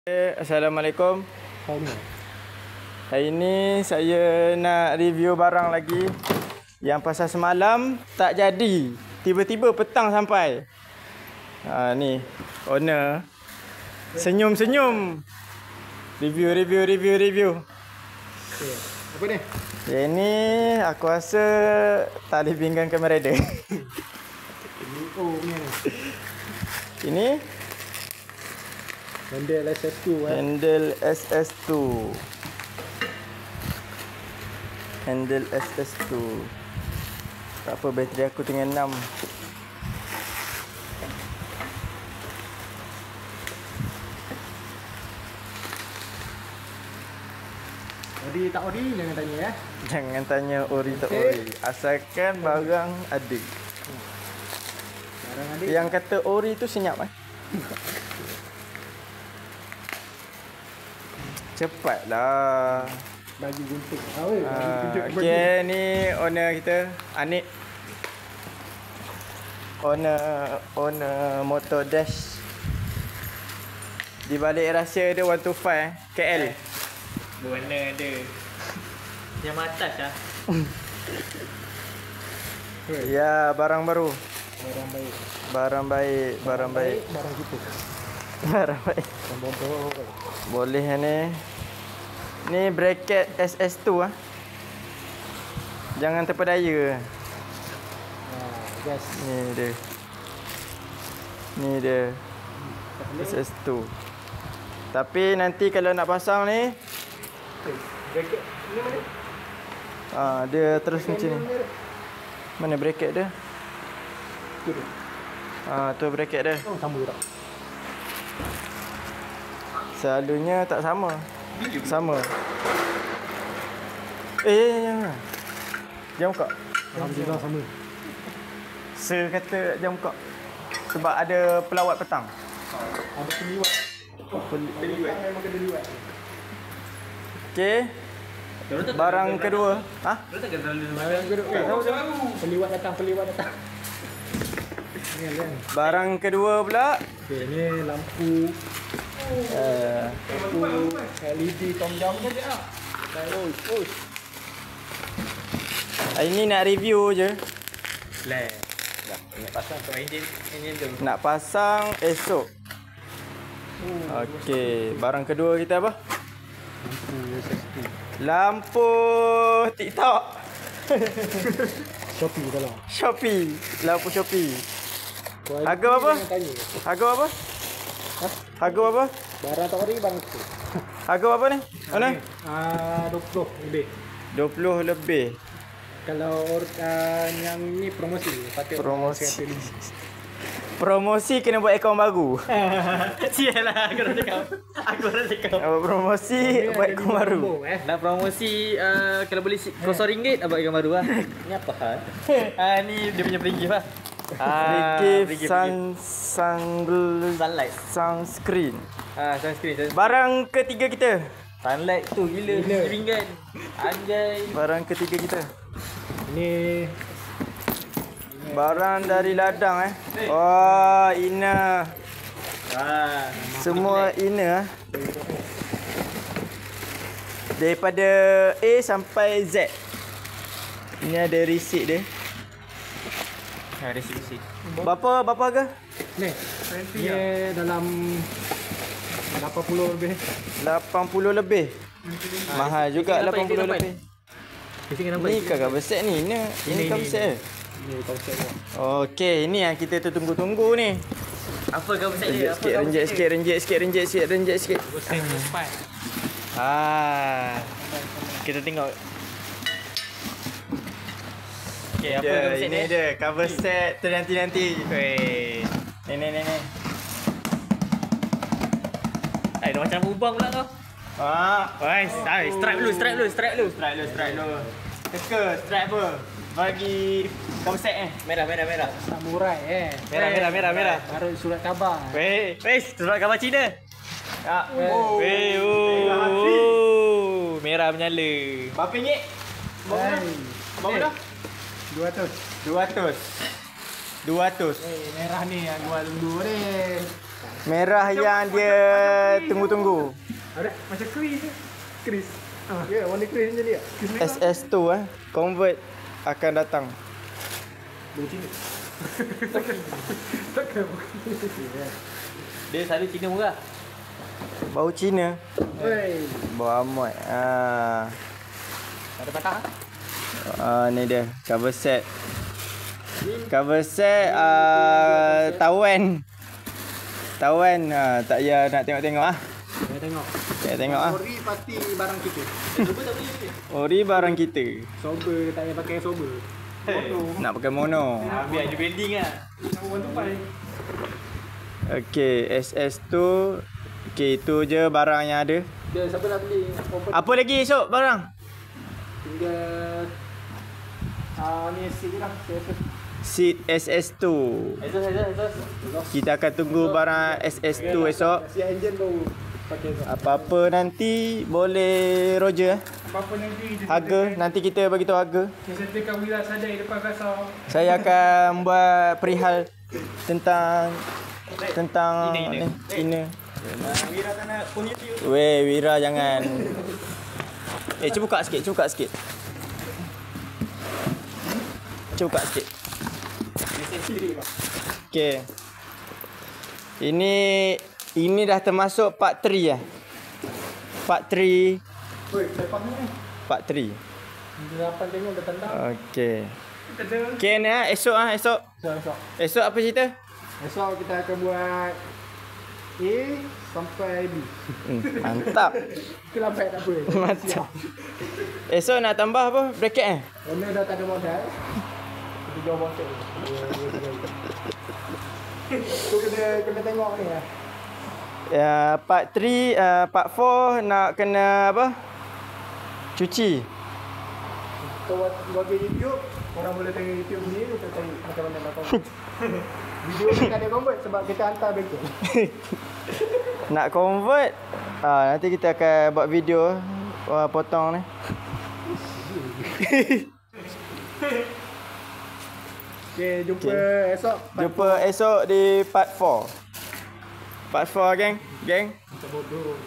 Assalamualaikum. Hari ni saya nak review barang lagi yang pasal semalam tak jadi. Tiba-tiba petang sampai. Ni owner senyum-senyum. Review. Okay. Apa ni? Yang ni aku rasa tali pinggang Kamen Rider. Oh, ni. Ini Handle SS2 handle SS2. Handle SS2. Tak apa, bateri aku tinggal 6. Ori tak ori jangan tanya ya. Jangan tanya ori tak ori. Asalkan barang ada. Barang ada. Yang kata ori tu senyap Cepatlah. Bagi gunting. Okay, ni owner kita, Anik. Owner Motor Dash. Di balik rahsia dia 125 KL. Warna dia yang atas lah. Ya, barang baru. Barang baik. Barang baik. Barang kita. Barang baik. Bodoh. Boleh ni. Ni bracket SS2 Jangan terpedaya. Yes. Ni dia. SS2. Tapi nanti kalau nak pasang ni, Bracket ni mana? dia terus macam ni. Mana bracket dia? Tu dia. Tu bracket dia. Oh, sama juga tak? Selalunya tak sama. Sama. Jangan. Jangan buka. Alhamdulillah sama. Sir kata jangan buka. Sebab ada pelawat petang. Ada peliwat. Peliwat memang kena liwat. Okey. Barang kedua. Barang kedua. Peliwat datang. Ni kan. Barang kedua pula. Okey, ni lampu LED tom-jam je ah. Oi. Hari ni nak review je. Nak pasang tu enjin tu. Nak pasang esok. Okey, barang kedua kita apa? Lampu SS2. Lampu TikTok. Shopee dalam. Shopee. Lampu Shopee. Kualiti Harga berapa? jangan tanya. Harga berapa? Harga berapa? Barang tak ori, barang tu. Harga berapa ni? Mana? 20 lebih. 20 lebih. Kalau yang ni promosi, patut Promosi. saya pilih. Promosi kena buat akaun baru. Sialah aku dah cakap. Promosi buat akaun baru. Nak promosi kalau boleh RM0 abang ikan baru lah. Ni apa hal? Ni dia punya free gift lah. Free gift Sunlight. sunscreen. Sunscreen. Barang ketiga kita. Sunlight tu gila RM1. Anjay. Barang ketiga kita. Ni Barang dari ladang Oh, inner. Semua inner daripada A sampai Z. Ini ada receipt dia. Ada sisi. Berapa harga? ni dalam 80 lebih. 80 lebih. Mahal juga isi 80 nampak. lebih. Kita nampak. Ni cover set ni. Ini cover set. Ni konsep dia. Okey, ini yang kita tunggu-tunggu ni. Apa kau besar dia? Renjit sikit. Kita tengok. Okey, apa kau besar Ini dia? dia cover set tu nanti. Weh. Ni. Dah macam ubang pula kau. Strike dulu. Teka, strap apa? Bagi cover set Merah. Samurai Merah. Baru surat khabar. Weh, surat khabar Cina. Merah menyala. Berapa ringgit? Berapa dah? 200. 200. Merah ni yang jual dulu ni. Merah yang dia tunggu-tunggu. Ada macam Chris je. Chris. Ya, warna Chris macam ni. Chris merah. SS2 convert akan datang. Bau Cina. Takkan. Dia selalu Cina murah. Bau Cina. Oi. Bau amat. Ada patah. Ni dia cover set. Cover set Tawan. Tawan tak payah nak tengok-tengok ah. Kita tengok. Kita tengok ah. Ori pasti barang kita. Ori barang kita. Sober tak payah pakai sober. Nak pakai mono. Biar je branding lah. Nak buat tupai. Okey, SS2. Okey, itu je barang yang ada. Dia siapa nak beli? Apa lagi esok barang? Tinggal ni seat lah. Seat SS2. Esos. Kita akan tunggu barang SS2 esok. Si engine baru pakai esok. Apa-apa nanti boleh Roger. Apa-apa nanti Harga nanti kita bagi tahu harga. dia settlekan Wira Sadai depan kasar. Saya akan buat perihal tentang Ina. Ina. Wira tak nak pun YouTube. Weh, Wira jangan. Cuba buka sikit, cuba buka sikit. Cuba buka sikit. Okey. Ini dah termasuk part 3 Part 3. Oi, saya panggil ni. Part 3. Dia dapat tengok dah tanda. Okey. Kita Okey ni esok esok. esok. Esok apa cerita? Esok kita akan buat A sampai B. Mantap. Kelambat tak apa. Mantap. Esok nak tambah apa? Bracket Owner dah tak ada modal. Kita jual botol. Tu kena tengok ni lah. Part 3, part 4 nak kena apa? Cuci. Kau bagi YouTube, orang boleh tengok YouTube ni, kita cari macam mana nak convert. Video ni tak ada convert sebab kita hantar bengkel. Nak convert, nanti kita akan buat video potong ni. Okay, jumpa esok. Jumpa esok di part 4. Part 4 geng. Kita bodoh.